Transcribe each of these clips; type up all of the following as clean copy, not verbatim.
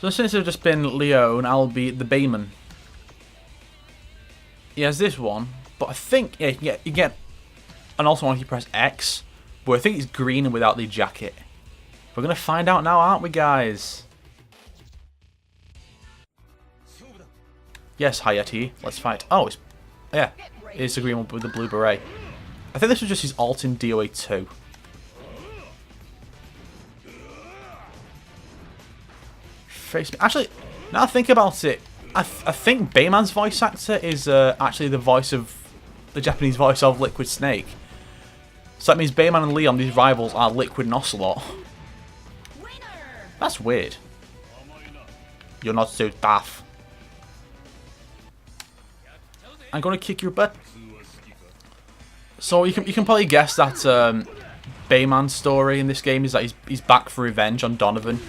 So since I've just been Leon, I'll be the Bayman. He has this one, but I think yeah, you get and also when you press X, but I think it's green and without the jacket. We're gonna find out now, aren't we, guys? Yes, Hayati, let's fight. Oh, yeah, it's the green one with the blue beret. I think this was just his alt in DOA 2. Face me. Actually, now I think about it, I think Bayman's voice actor is actually the voice of the Japanese voice of Liquid Snake. So that means Bayman and Leon, these rivals, are Liquid and Ocelot. That's weird. You're not so tough. I'm gonna kick your butt. So you can probably guess that Bayman's story in this game is that he's back for revenge on Donovan.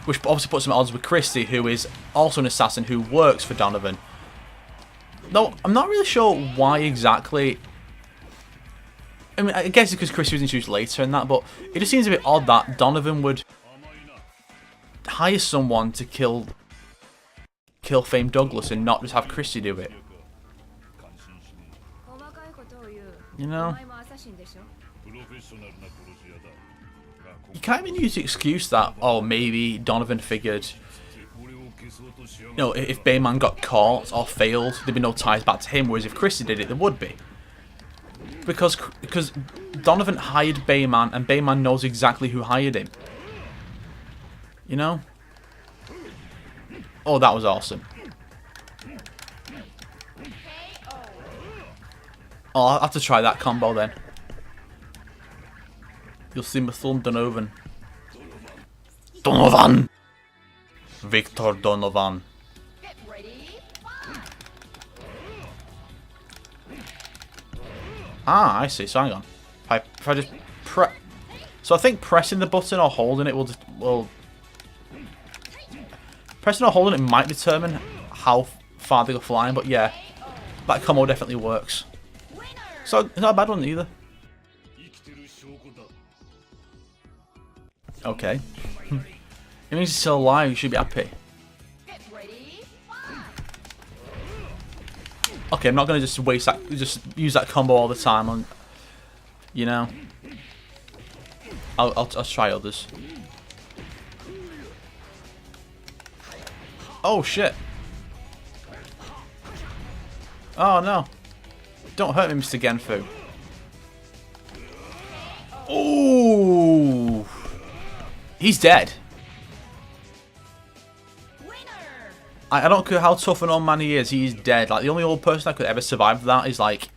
Which obviously puts him at odds with Christy, who is also an assassin who works for Donovan. Though, I'm not really sure why exactly. I mean, I guess it's because Christy was introduced later and that, but it just seems a bit odd that Donovan would hire someone to kill Fame Douglas and not just have Christy do it. You know? You can't even use the excuse that, oh, maybe Donovan figured, you know, if Bayman got caught or failed, there'd be no ties back to him, whereas if Christy did it, there would be. Because Donovan hired Bayman, and Bayman knows exactly who hired him. You know? Oh, that was awesome. Oh, I'll have to try that combo then. You'll see my son Donovan. Donovan! Victor Donovan. Ah, I see. So hang on. If I just press... So I think pressing the button or holding it will... Pressing or holding it might determine how far they go flying, but yeah. That combo definitely works. So, it's not a bad one either. Okay. It means he's still alive, you should be happy. Okay, I'm not gonna just waste that, just use that combo all the time on, you know. I'll try others. Oh shit. Oh no. Don't hurt me, Mr. Genfu. Ooh. He's dead. I don't care how tough an old man he is, he's dead. Like, the only old person that could ever survive that is, like,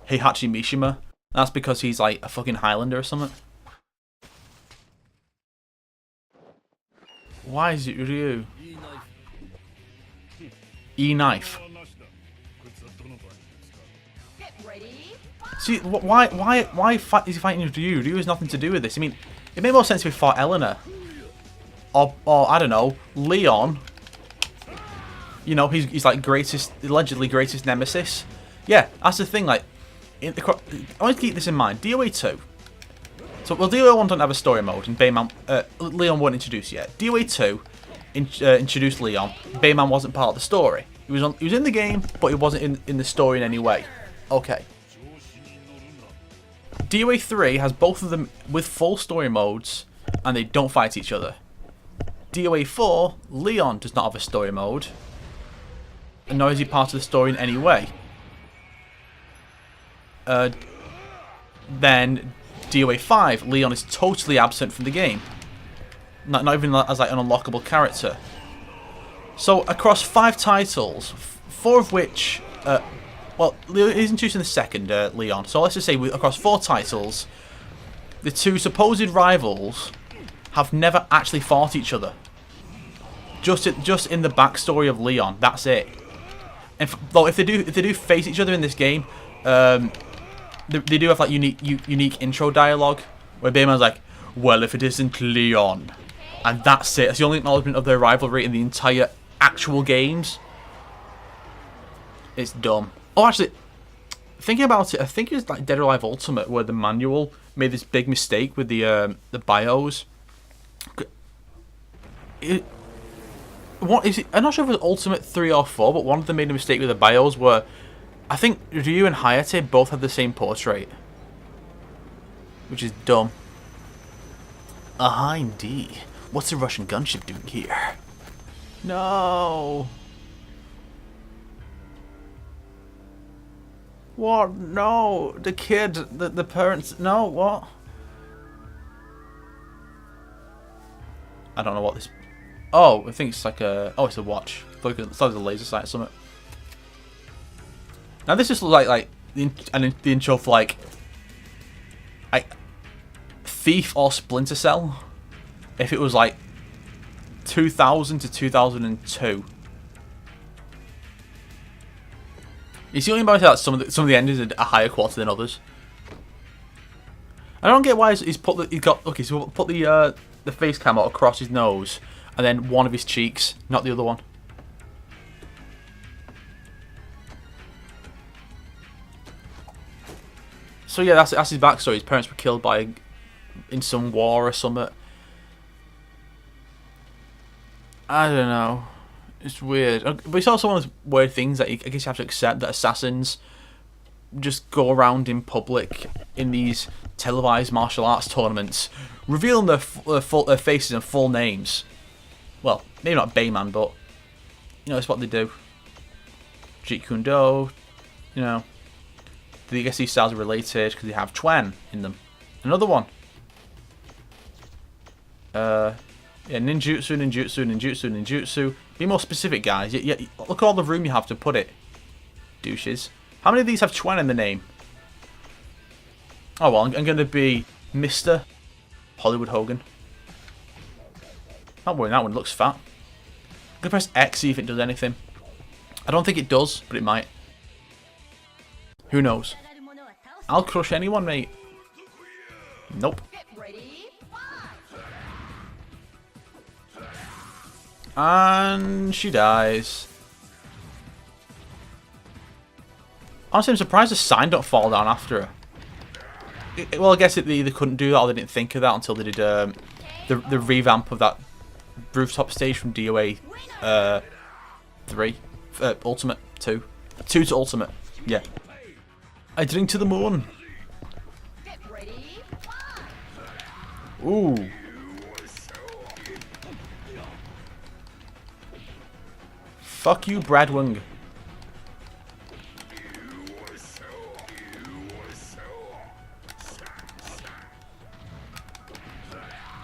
Heihachi Mishima. That's because he's, like, a fucking Highlander or something. Why is it Ryu? E-knife. See, why is he fighting Ryu? Ryu has nothing to do with this. I mean, it made more sense if he fought Eleanor. Or I don't know, Leon. You know, he's like allegedly greatest nemesis. Yeah, that's the thing. Like, I want to keep this in mind. DOA 2. So, well, DOA 1 don't have a story mode, and Leon wasn't introduced yet. DOA 2 introduced Leon. Bayman wasn't part of the story. He was in the game, but he wasn't in the story in any way. Okay. DOA 3 has both of them with full story modes, and they don't fight each other. DOA 4, Leon does not have a story mode, and nor is he part of the story in any way. Then DOA 5, Leon is totally absent from the game. Not even as like an unlockable character. So across 5 titles, 4 of which, well, he's introduced in the second, Leon. So let's just say across 4 titles, the 2 supposed rivals have never actually fought each other. Just in the backstory of Leon, that's it. And though if they do face each other in this game, they do have like unique intro dialogue where Bayman's like, "Well, if it isn't Leon," and that's it. It's the only acknowledgement of their rivalry in the entire actual games. It's dumb. Oh, actually, thinking about it, I think it's like Dead or Alive Ultimate where the manual made this big mistake with the bios. what is it? I'm not sure if it was Ultimate 3 or 4, but one of them made a mistake with the bios where I think Ryu and Hayate both had the same portrait, which is dumb. Aha, indeed. What's a Russian gunship doing here? No. What? No. The kid, the parents. No, what? I don't know what this. Oh, I think it's like a. Oh, it's a watch. It's like a laser sight or something. Now this just looks like the intro for like Thief or Splinter Cell. If it was like 2000 to 2002. You see what I mean by that? Some of the endings are a higher quality than others. I don't get why he's put the so put the face cam out across his nose and then one of his cheeks, not the other one. So yeah, that's his backstory. His parents were killed in some war or something. I don't know. It's weird. But it's also one of those weird things that I guess you have to accept, that assassins just go around in public in these televised martial arts tournaments, revealing their faces and full names. Well, maybe not Bayman, but you know, it's what they do. Jeet Kune Do, you know. I guess these styles are related because they have Chuan in them. Another one. Yeah, ninjutsu, ninjutsu, ninjutsu, ninjutsu. Be more specific, guys. Yeah, look at all the room you have to put it. Douches. How many of these have Chuan in the name? Oh well, I'm going to be Mr. Hollywood Hogan. Not worrying, that one looks fat. I'm going to press X, see if it does anything. I don't think it does, but it might. Who knows? I'll crush anyone, mate. Nope. And she dies. Honestly, I'm surprised the sign don't fall down after her. Well, I guess they either couldn't do that or they didn't think of that until they did the revamp of that rooftop stage from DOA 3. Ultimate 2. 2 to Ultimate. Yeah. I drink to the moon. Ooh. Fuck you, Bradwing.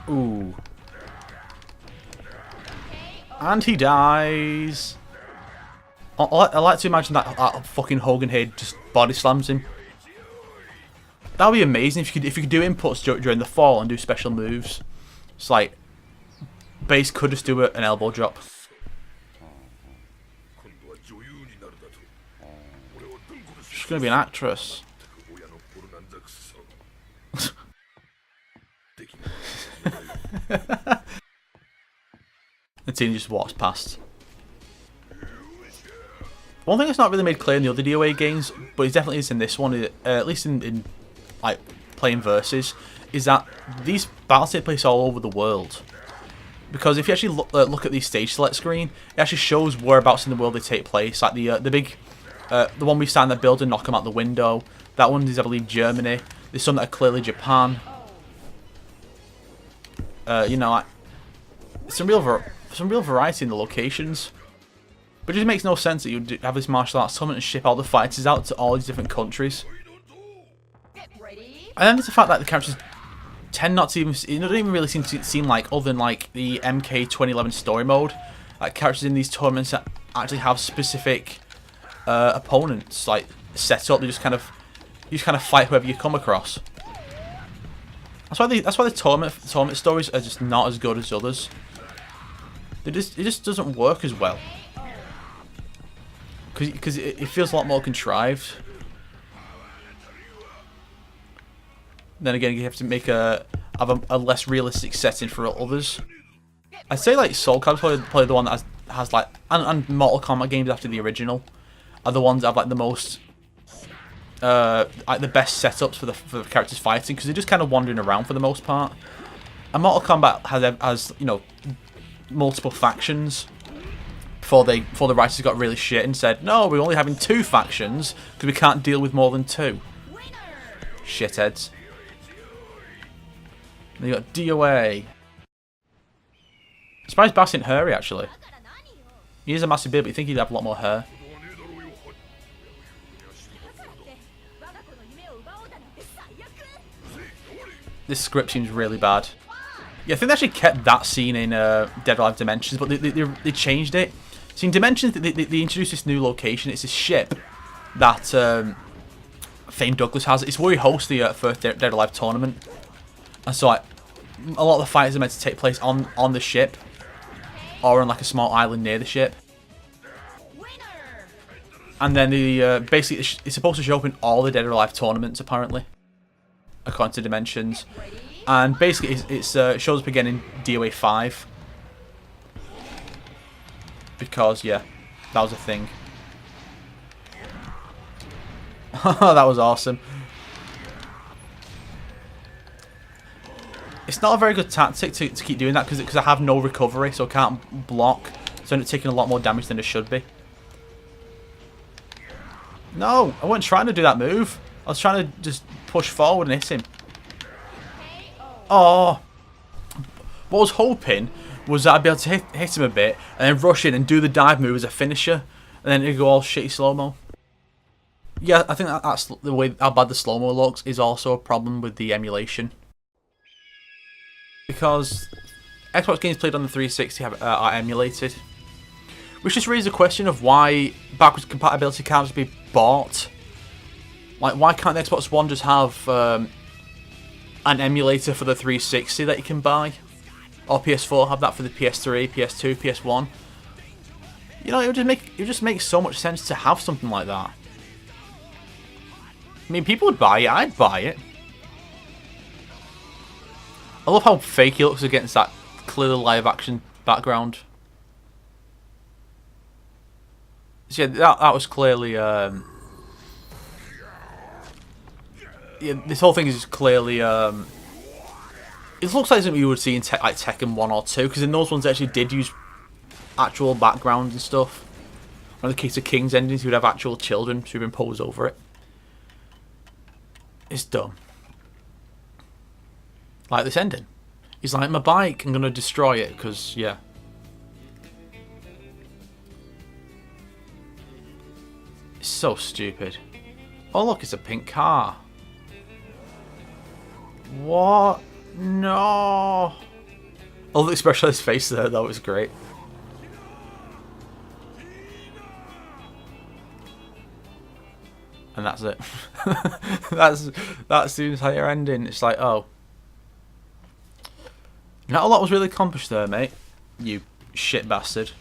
Ooh. And he dies. I like to imagine that fucking Hogan head just body slams him. That would be amazing if you could do inputs during the fall and do special moves. It's like Base could just do an elbow drop. She's gonna be an actress. And Tina just walks past. One thing that's not really made clear in the other DOA games, but it definitely is in this one, at least in like playing versus, is that these battles take place all over the world. Because if you actually look at the stage select screen, it actually shows whereabouts in the world they take place. Like the big, the one we stand in the building, knock them out the window. That one is, I believe, Germany. There's some that are clearly Japan. You know, some real variety in the locations. But it just makes no sense that you have this martial arts tournament and ship all the fighters out to all these different countries. And then there's the fact that the characters tend not to even, it doesn't even really seem like, other than like the MK 2011 story mode, like characters in these tournaments that actually have specific opponents like set up. You just kind of fight whoever you come across. That's why the tournament stories are just not as good as others. It just doesn't work as well. Because it feels a lot more contrived. Then again, you have to have a less realistic setting for others. I'd say like Soul Calibur probably the one that has like, and Mortal Kombat games after the original are the ones that have like the most like the best setups for the characters fighting, because they're just kind of wandering around for the most part. And Mortal Kombat has you know, multiple factions before the writers got really shit and said, no, we're only having 2 factions because we can't deal with more than 2. Shitheads. Then you got DOA. Surprised Bass didn't hurry, actually. He is a massive beard, but you think he'd have a lot more hair. This script seems really bad. Yeah, I think they actually kept that scene in Dead or Alive Dimensions, but they changed it. So in Dimensions, they introduced this new location. It's this ship that Fame Douglas has. It's where he hosts the first Dead or Alive tournament. And so like, a lot of the fights are meant to take place on the ship, or on like a small island near the ship. And then the basically it's supposed to show up in all the Dead or Alive tournaments apparently, according to Dimensions. And basically it shows up again in DOA 5 because yeah, that was a thing. That was awesome. It's not a very good tactic to keep doing that because I have no recovery, so I can't block. So I end up taking a lot more damage than it should be. No, I wasn't trying to do that move. I was trying to just push forward and hit him. Oh. What I was hoping was that I'd be able to hit him a bit and then rush in and do the dive move as a finisher. And then it'd go all shitty slow-mo. Yeah, I think that's the way how bad the slow-mo looks is also a problem with the emulation. Because Xbox games played on the 360 are emulated. Which just raises a question of why backwards compatibility can't just be bought. Like, why can't the Xbox One just have an emulator for the 360 that you can buy? Or PS4 have that for the PS3, PS2, PS1? You know, it would just make so much sense to have something like that. I mean, people would buy it. I'd buy it. I love how fake he looks against that clearly live action background. So yeah, that was clearly yeah, this whole thing is just clearly it looks like something you would see in like Tekken 1 or 2, because in those ones they actually did use actual backgrounds and stuff. In the case of King's endings, you would have actual children superimposed over it. It's dumb. Like this ending. He's like, my bike, I'm going to destroy it, because, yeah. It's so stupid. Oh, look, it's a pink car. What? No. Oh, the expression on his face there, that was great. And that's it. that's the entire ending. It's like, oh. Not a lot was really accomplished there, mate. You shit bastard.